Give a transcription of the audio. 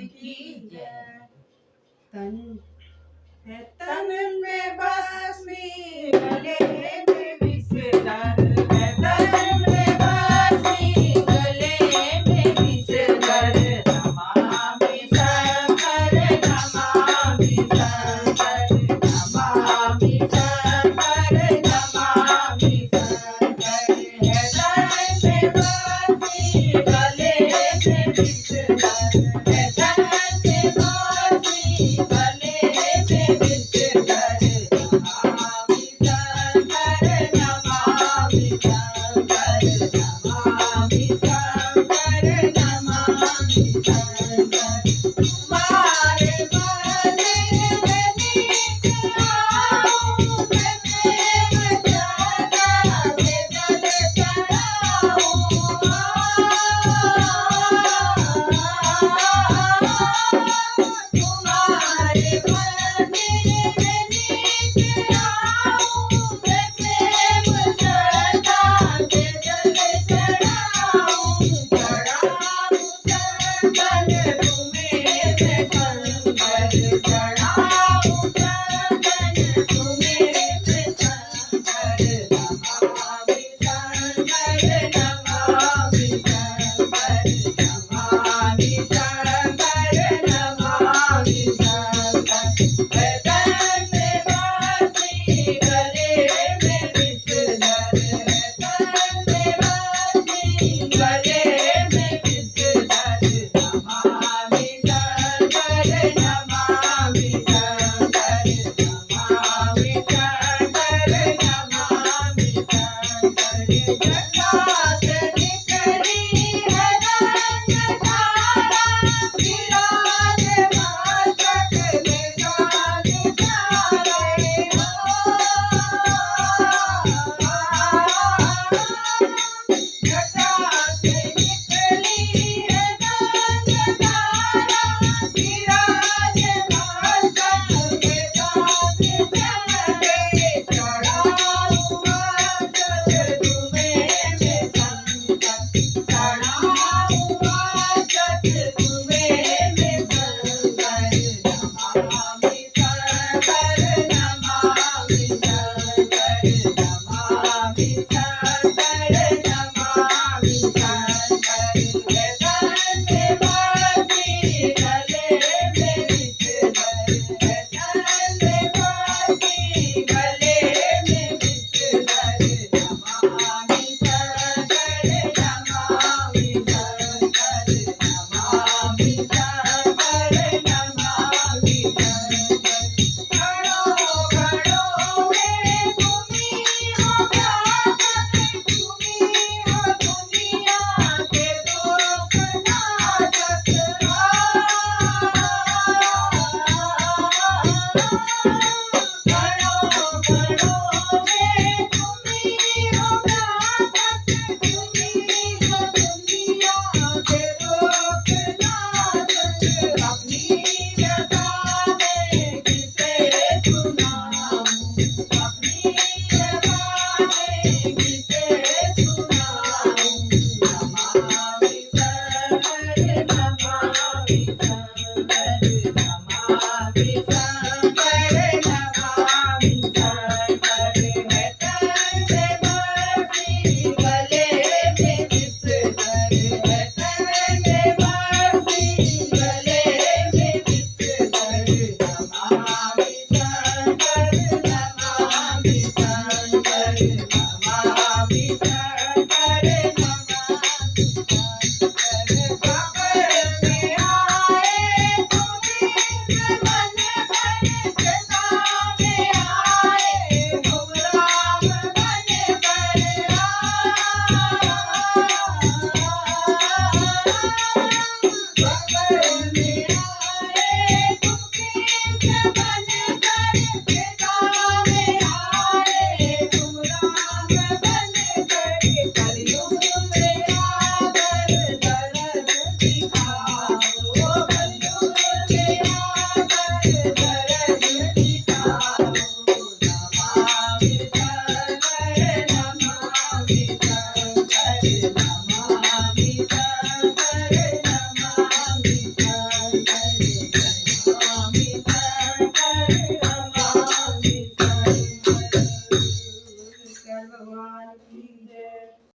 की जय। तन है तन में बांसुरी, गले में विषधर, है तन में बांसुरी, गले में विषधर। नमामि शंकर, नमामि शंकर, नमामि शंकर, नमामि शंकर। है तन में बांसुरी, गले में विषधर, है तन में बांसुरी, गले में विषधर। नमामि शंकर, नमामि शंकर, नमामि शंकर, नमामि शंकर। तुम्हारे मंदिर में नीत आऊं, मैं प्रेम ज्यादा से जल चढ़ाऊं। तुम्हारे मंदिर में नीत आऊं, मैं प्रेम ज्यादा से जल चढ़ाऊं। चढ़ाऊं चंदन स्वामी